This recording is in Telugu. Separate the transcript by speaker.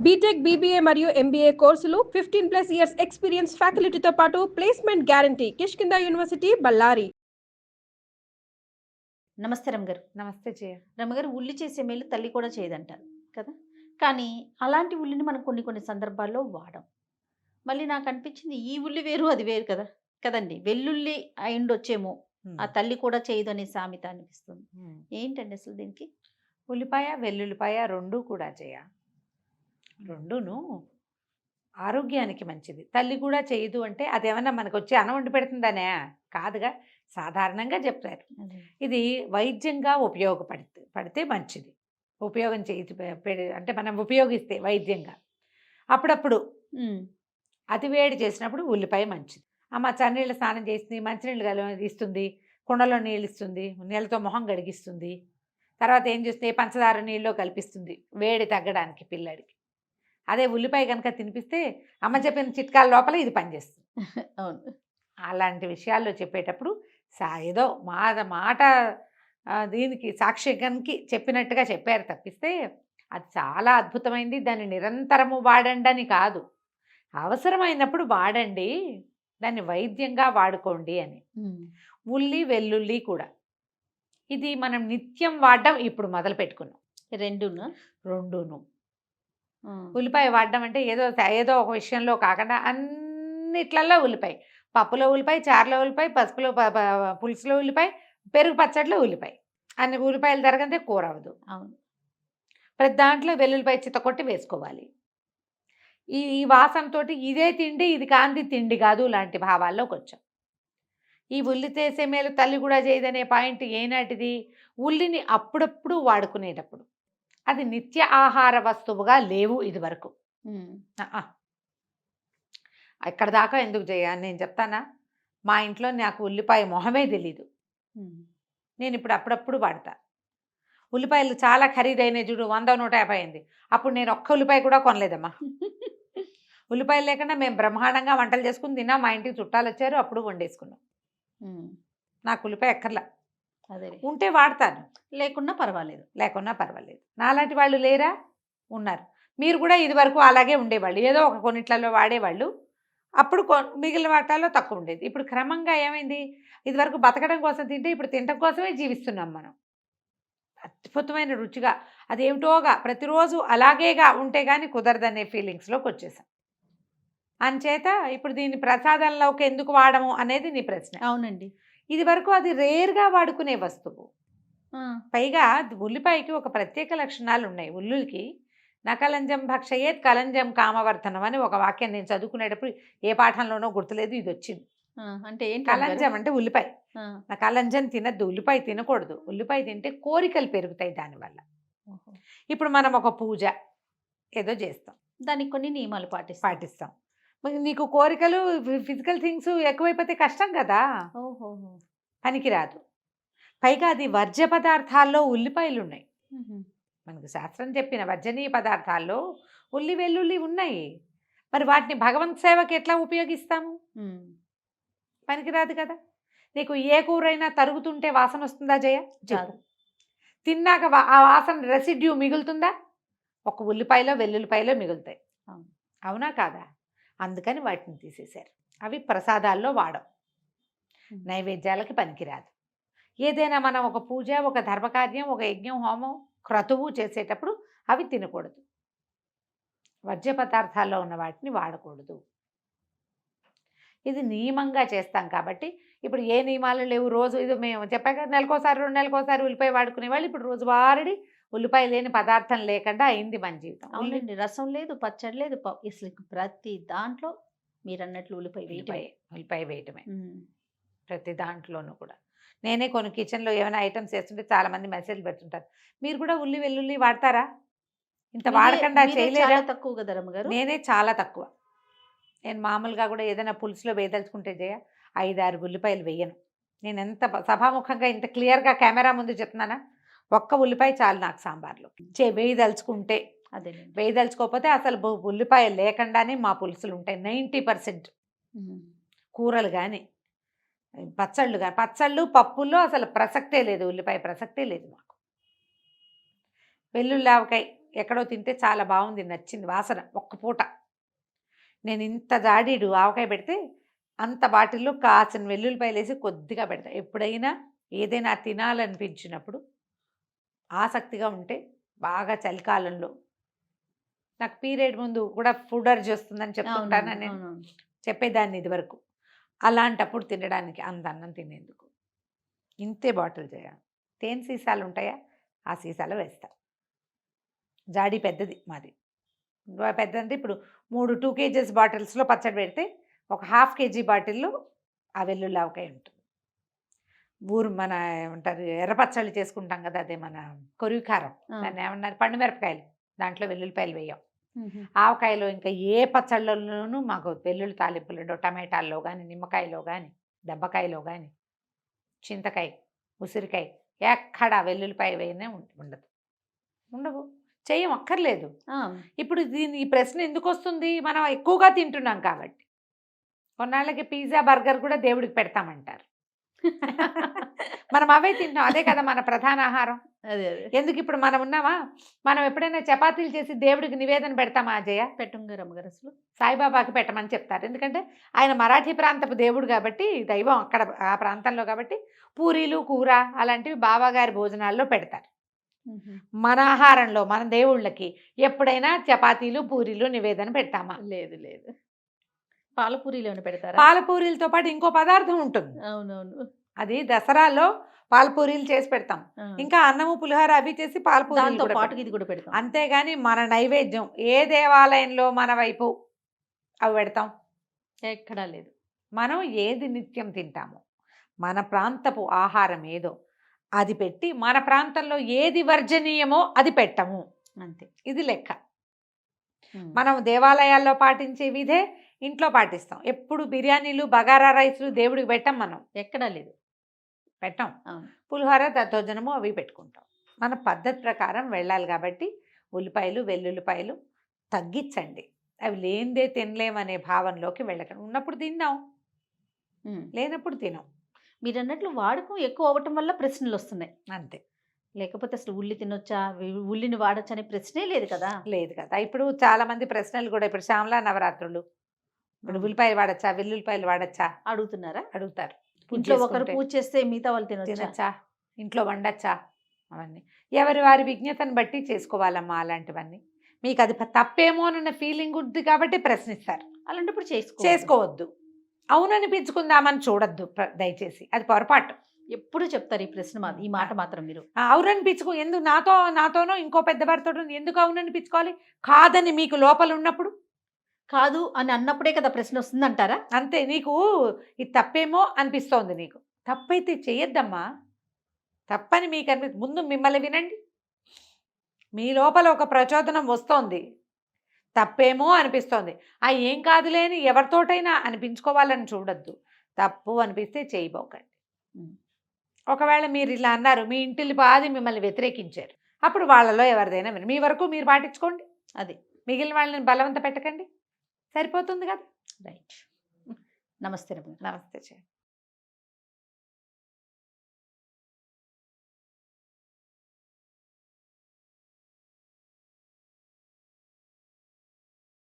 Speaker 1: బీటెక్, బీబీఏ మరియు ఎంబీఏ కోర్సులు 15+ ఇయర్స్ ఎక్స్పీరియన్స్ ఫ్యాకల్టీతో పాటు placement guarantee. Kishkinda university, Ballari.
Speaker 2: నమస్తే రమగారు.
Speaker 3: నమస్తే జయ.
Speaker 2: రమగారు, ఉల్లి చేసే మేలు తల్లి కూడా చేయదంటారు కదా. కానీ అలాంటి ఉల్లిని మనం కొన్ని సందర్భాల్లో వాడం. మళ్ళీ నాకు అనిపించింది ఈ ఉల్లి వేరు అది వేరు కదా కదండి. వెల్లుల్లి అయిండొచ్చేమో ఆ తల్లి కూడా చేయదు అనే సామెత అనిపిస్తుంది. ఏంటండి అసలు దీనికి?
Speaker 3: ఉల్లిపాయ వెల్లుల్లిపాయ రెండు కూడా జయ, రెండును ఆరోగ్యానికి మంచిది. తల్లి కూడా చేయదు అంటే అదేమన్నా మనకు వచ్చి అన్నం వండి పెడుతుందనే కాదుగా, సాధారణంగా చెప్తారు. ఇది వైద్యంగా పడితే మంచిది. ఉపయోగం అంటే మనం ఉపయోగిస్తే వైద్యంగా అప్పుడప్పుడు అతి వేడి చేసినప్పుడు ఉల్లిపాయ మంచిది. అమ్మ చన్నీళ్ళ స్నానం చేస్తుంది, మంచినీళ్ళు ఇస్తుంది, కుండలో నీళ్ళు ఇస్తుంది, నీళ్ళతో మొహం గడిగిస్తుంది. తర్వాత ఏం చేస్తే పంచదార నీళ్ళలో కల్పిస్తుంది వేడి తగ్గడానికి పిల్లడికి. అదే ఉల్లిపాయ కనుక తినిపిస్తే అమ్మ చెప్పిన చిట్కాల లోపల ఇది పనిచేస్తుంది.
Speaker 2: అవును.
Speaker 3: అలాంటి విషయాల్లో చెప్పేటప్పుడు ఏదో మాట దీనికి సాక్ష్యానికి చెప్పినట్టుగా చెప్పారు తప్పిస్తే అది చాలా అద్భుతమైంది. దాన్ని నిరంతరము వాడండి అని కాదు, అవసరమైనప్పుడు వాడండి, దాన్ని వైద్యంగా వాడుకోండి అని. ఉల్లి వెల్లుల్లి కూడా ఇది మనం నిత్యం వాడడం ఇప్పుడు మొదలు పెట్టుకున్నాం. రెండును ఉల్లిపాయ వాడడం అంటే ఏదో ఒక విషయంలో కాకుండా అన్నిట్లలో ఉల్లిపాయ, పప్పులో ఉల్లిపాయ, చారులో ఉల్లిపాయ, పసుపులో పులుసులో ఉల్లిపాయ, పెరుగు పచ్చడిలో ఉల్లిపాయ. అన్ని ఉల్లిపాయలు తరగంతే కూర అవ్వదు.
Speaker 2: అవును.
Speaker 3: ప్రతి దాంట్లో వెల్లుల్లిపాయ చిత్తకొట్టి వేసుకోవాలి. ఈ వాసనతో ఇదే తిండి, ఇది కాంతి తిండి కాదు లాంటి భావాల్లోకి వచ్చాం. ఈ ఉల్లి చేసే మేలు తల్లి కూడా చేయదనే పాయింట్ ఏనాటిది? ఉల్లిని అప్పుడప్పుడు వాడుకునేటప్పుడు. అది నిత్య ఆహార వస్తువుగా లేవు ఇది వరకు. ఇక్కడ దాకా ఎందుకు చేయాలి నేను చెప్తానా. మా ఇంట్లో నాకు ఉల్లిపాయ మొహమే తెలీదు. నేను ఇప్పుడు అప్పుడప్పుడు వాడతా. ఉల్లిపాయలు చాలా ఖరీదైన చూడు, 100-150 అయింది. అప్పుడు నేను ఒక్క ఉల్లిపాయ కూడా కొనలేదమ్మా. ఉల్లిపాయలు లేకుండా మేము బ్రహ్మాండంగా వంటలు చేసుకుని తిన్నాం. మా ఇంటికి చుట్టాలు వచ్చారు, అప్పుడు వండేసుకున్నాం. నాకు ఉల్లిపాయ ఎక్కర్లా.
Speaker 2: అదే
Speaker 3: ఉంటే వాడతాను,
Speaker 2: లేకున్నా పర్వాలేదు.
Speaker 3: నాలాంటి వాళ్ళు లేరా? ఉన్నారు. మీరు కూడా ఇది వరకు అలాగే ఉండేవాళ్ళు, ఏదో ఒక కొన్నిట్లలో వాడేవాళ్ళు. అప్పుడు మిగిలిన వాటాల్లో తక్కువ ఉండేది. ఇప్పుడు క్రమంగా ఏమైంది? ఇది వరకు బతకడం కోసం తింటే ఇప్పుడు తినడం కోసమే జీవిస్తున్నాం మనం. అద్భుతమైన రుచిగా అదేమిటోగా ప్రతిరోజు అలాగేగా ఉంటే కానీ కుదరదనే ఫీలింగ్స్లోకి వచ్చేసాం. అంచేత ఇప్పుడు దీన్ని ప్రసాదంలోకి ఎందుకు వాడము అనేది నీ ప్రశ్న.
Speaker 2: అవునండి.
Speaker 3: ఇది వరకు అది రేర్గా వాడుకునే వస్తువు. పైగా ఉల్లిపాయకి ఒక ప్రత్యేక లక్షణాలు ఉన్నాయి. ఉల్లులకి నకలంజం భక్షయేత్ కలంజం కామవర్ధనం అని ఒక వాక్యం నేను చదువుకునేటప్పుడు ఏ పాఠంలోనో గుర్తులేదు, ఇది వచ్చింది.
Speaker 2: అంటే ఏంటి?
Speaker 3: కలంజం అంటే ఉల్లిపాయ. కలంజం తినద్దు, ఉల్లిపాయ తినకూడదు. ఉల్లిపాయ తింటే కోరికలు పెరుగుతాయి దానివల్ల. ఇప్పుడు మనం ఒక పూజ ఏదో చేస్తాం,
Speaker 2: దానికి కొన్ని నియమాలు
Speaker 3: పాటిస్తాం. నీకు కోరికలు ఫిజికల్ థింగ్స్ ఎక్కువైపోతే కష్టం కదా, పనికిరాదు. పైగా అది వర్జ్య పదార్థాల్లో ఉల్లిపాయలు ఉన్నాయి. మనకు శాస్త్రం చెప్పిన వర్జనీయ పదార్థాల్లో ఉల్లి వెల్లుల్లి ఉన్నాయి. మరి వాటిని భగవంత్ సేవకి ఎట్లా ఉపయోగిస్తాము? పనికిరాదు కదా. నీకు ఏ కూరైనా తరుగుతుంటే వాసన వస్తుందా జయ? తిన్నాక ఆ వాసన రెసిడ్యూ మిగులుతుందా? ఒక ఉల్లిపాయలో వెల్లుల్లిపాయలో మిగులుతాయి, అవునా కాదా? అందుకని వాటిని తీసేశారు. అవి ప్రసాదాల్లో వాడం, నైవేద్యాలకి పనికిరాదు. ఏదైనా మనం ఒక పూజ, ఒక ధర్మకార్యం, ఒక యజ్ఞం, హోమం, క్రతువు చేసేటప్పుడు అవి తినకూడదు. వర్జ్య పదార్థాల్లో ఉన్న వాటిని వాడకూడదు. ఇది నియమంగా చేస్తాం కాబట్టి ఇప్పుడు ఏ నియమాలు లేవు. రోజు ఇది మేము చెప్పాక నెలకోసారి 2 నెలలకోసారి ఉల్లిపాయ వాడుకునే వాళ్ళు ఇప్పుడు రోజు వారడి ఉల్లిపాయ లేని పదార్థం లేకుండా అయింది మన జీవితం.
Speaker 2: అవునండి. రసం లేదు, పచ్చడి లేదు, అసలు ప్రతి దాంట్లో మీరు అన్నట్లు ఉల్లిపాయ
Speaker 3: వేయటమే ప్రతి దాంట్లోనూ కూడా. నేనే కొన్ని కిచెన్లో ఏమైనా ఐటమ్స్ చేస్తుంటే చాలామంది మెసేజ్ పెడుతుంటారు, మీరు కూడా ఉల్లి వెల్లుల్లి వాడతారా? ఇంత వాడకుండా చేయలేరా?
Speaker 2: తక్కువ కదా రమ్మగారు.
Speaker 3: నేనే చాలా తక్కువ. నేను మామూలుగా కూడా ఏదైనా పులుసులో వేయదలుచుకుంటే జయ 5-6 ఉల్లిపాయలు వేయను. నేను ఎంత సభాముఖంగా ఇంత క్లియర్గా కెమెరా ముందు చెప్తున్నానా? ఒక్క ఉల్లిపాయ చాలు నాకు సాంబార్లో. వేయదలుచుకుంటే.
Speaker 2: అదే
Speaker 3: వేయదలుచుకోకపోతే అసలు ఉల్లిపాయ లేకుండానే మా పులుసులు ఉంటాయి 90%. కూరలు కానీ పచ్చళ్ళు పప్పుల్లో అసలు ప్రసక్తే లేదు, ఉల్లిపాయ ప్రసక్తే లేదు మాకు. వెల్లుల్లి ఆవకాయ ఎక్కడో తింటే చాలా బాగుంది, నచ్చింది వాసన, ఒక్క పూట. నేను ఇంత జాడీడు ఆవకాయ పెడితే అంత బాటిల్లో కాసిన వెల్లుల్లిపాయలు వేసి కొద్దిగా పెడతా. ఎప్పుడైనా ఏదైనా తినాలనిపించినప్పుడు ఆసక్తిగా ఉంటే, బాగా చలికాలంలో నాకు పీరియడ్ ముందు కూడా ఫుడ్ అర్జీ వస్తుందని చెప్తుంటాను నేను, చెప్పేదాన్ని ఇది వరకు. అలాంటప్పుడు తినడానికి అంత అన్నం తినేందుకు ఇంతే బాటిల్ చేయాలి. తేనె సీసాలు ఉంటాయా, ఆ సీసాలో వేస్తా. జాడీ పెద్దది మాది, పెద్దదంటే ఇప్పుడు 3 2 kgs బాటిల్స్లో పచ్చడి పెడితే ఒక 1/2 kg బాటిల్లో ఆ వెల్లుల్లి ఆవకాయ ఉంటుంది. మన ఏమంటారు, ఎర్ర పచ్చళ్ళు చేసుకుంటాం కదా, అదే మన కొరివి కారం, దాన్ని ఏమన్నారు, పండు మిరపకాయలు, దాంట్లో వెల్లుల్లిపాయలు వేయం. ఆవకాయలో ఇంకా ఏ పచ్చళ్ళలోనూ మాకు వెల్లుల్లి తాలింపులు ఉండవు. టమాటాల్లో కానీ, నిమ్మకాయలో కానీ, దెబ్బకాయలో కానీ, చింతకాయ, ఉసిరికాయ, ఎక్కడ వెల్లుల్లిపాయ వేయనే ఉండవు, చెయ్యం, అక్కర్లేదు. ఇప్పుడు ఈ ప్రశ్న ఎందుకు వస్తుంది, మనం ఎక్కువగా తింటున్నాం కాబట్టి. కొన్నాళ్ళకి పిజ్జా బర్గర్ కూడా దేవుడికి పెడతామంటారు. మనం అవే తింటాం, అదే కదా మన ప్రధాన ఆహారం.
Speaker 2: అదే
Speaker 3: ఎందుకు ఇప్పుడు మనం ఉన్నామా, మనం ఎప్పుడైనా చపాతీలు చేసి దేవుడికి నివేదన పెడతామా అజయ?
Speaker 2: పెట్టంగారు అసలు.
Speaker 3: సాయిబాబాకి పెట్టమని చెప్తారు, ఎందుకంటే ఆయన మరాఠీ ప్రాంతపు దేవుడు కాబట్టి, దైవం అక్కడ ఆ ప్రాంతంలో కాబట్టి పూరీలు కూర అలాంటివి బాబాగారి భోజనాల్లో పెడతారు. మన ఆహారంలో మన దేవుళ్ళకి ఎప్పుడైనా చపాతీలు పూరీలు నివేదన పెడతామా?
Speaker 2: లేదు లేదు. పాలపూరీలోనే పెడతారా?
Speaker 3: పాలపూరీలతో పాటు ఇంకో పదార్థం ఉంటుంది.
Speaker 2: అవునవును,
Speaker 3: అది దసరాలో పాలపూరీలు చేసి పెడతాం. ఇంకా అన్నము పులిహోర అవి చేసి పాలపూరీలతో
Speaker 2: పాటు ఇది కూడా పెడతాం.
Speaker 3: అంతేగాని మన నైవేద్యం ఏ దేవాలయంలో మన వైపు అవి పెడతాం?
Speaker 2: ఎక్కడా లేదు.
Speaker 3: మనం ఏది నిత్యం తింటామో, మన ప్రాంతపు ఆహారం ఏదో అది పెట్టి, మన ప్రాంతంలో ఏది వర్జనీయమో అది పెట్టము,
Speaker 2: అంతే.
Speaker 3: ఇది లెక్క. మనం దేవాలయాల్లో పాటించే విధే ఇంట్లో పాటిస్తాం. ఎప్పుడు బిర్యానీలు బగారా రైస్లు దేవుడికి పెట్టం, మనం
Speaker 2: ఎక్కడా లేదు,
Speaker 3: పెట్టాం. పులిహోర దద్దోజనము అవి పెట్టుకుంటాం. మన పద్ధతి ప్రకారం వెళ్ళాలి కాబట్టి ఉల్లిపాయలు వెల్లుల్లిపాయలు తగ్గించండి. అవి లేనిదే తినలేమనే భావనలోకి వెళ్ళకండి. ఉన్నప్పుడు తిందాం, లేనప్పుడు తినాం.
Speaker 2: మీరు అన్నట్లు వాడకం ఎక్కువ అవ్వటం వల్ల ప్రశ్నలు వస్తున్నాయి,
Speaker 3: అంతే.
Speaker 2: లేకపోతే అసలు ఉల్లి తినొచ్చా, ఉల్లిని వాడచ్చా అనే ప్రశ్నే లేదు కదా.
Speaker 3: లేదు కదా. ఇప్పుడు చాలా మంది ప్రశ్నలు కూడా, ఇప్పుడు శ్యామలా నవరాత్రులు, ఇప్పుడు ఉల్లిపాయలు వాడచ్చా, వెల్లుల్లిపాయలు వాడచ్చా
Speaker 2: అడుగుతున్నారా?
Speaker 3: అడుగుతారు.
Speaker 2: ఇంట్లో ఒకరు పూజ చేస్తే మిగతా వాళ్ళు
Speaker 3: తినచ్చా, ఇంట్లో వండచ్చా, అవన్నీ ఎవరి వారి విజ్ఞతను బట్టి చేసుకోవాలమ్మా. అలాంటివన్నీ మీకు అది తప్పేమో అన్న ఫీలింగ్ ఉంది కాబట్టి ప్రశ్నిస్తారు.
Speaker 2: అలాంటప్పుడు
Speaker 3: చేసుకోవద్దు. అవుననిపించుకుందామని చూడొద్దు దయచేసి, అది పొరపాటు.
Speaker 2: ఎప్పుడు చెప్తారు ఈ ప్రశ్న, ఈ మాట మాత్రం మీరు.
Speaker 3: అవుననిపించుకో, ఎందుకు నాతోనో ఇంకో పెద్దవారితో ఎందుకు అవుననిపించుకోవాలి? కాదని మీకు లోపల ఉన్నప్పుడు,
Speaker 2: కాదు అని అన్నప్పుడే కదా ప్రశ్న వస్తుందంటారా?
Speaker 3: అంతే. నీకు ఇది తప్పేమో అనిపిస్తోంది, నీకు తప్పైతే చెయ్యొద్దమ్మా. తప్పని మీకు ముందు మిమ్మల్ని వినండి. మీ లోపల ఒక ప్రచోదనం వస్తోంది, తప్పేమో అనిపిస్తోంది, ఏం కాదులేని ఎవరితోటైనా అనిపించుకోవాలని చూడొద్దు. తప్పు అనిపిస్తే చేయబోకండి. ఒకవేళ మీరు ఇలా అన్నారు, మీ ఇంటిల్లి బాధి మిమ్మల్ని వ్యతిరేకించారు, అప్పుడు వాళ్ళలో ఎవరిదైనా మీ వరకు మీరు పాటించుకోండి. అది మిగిలిన వాళ్ళని బలవంత పెట్టకండి, సరిపోతుంది కదా.
Speaker 2: రైట్. నమస్తే.
Speaker 3: నమస్తే.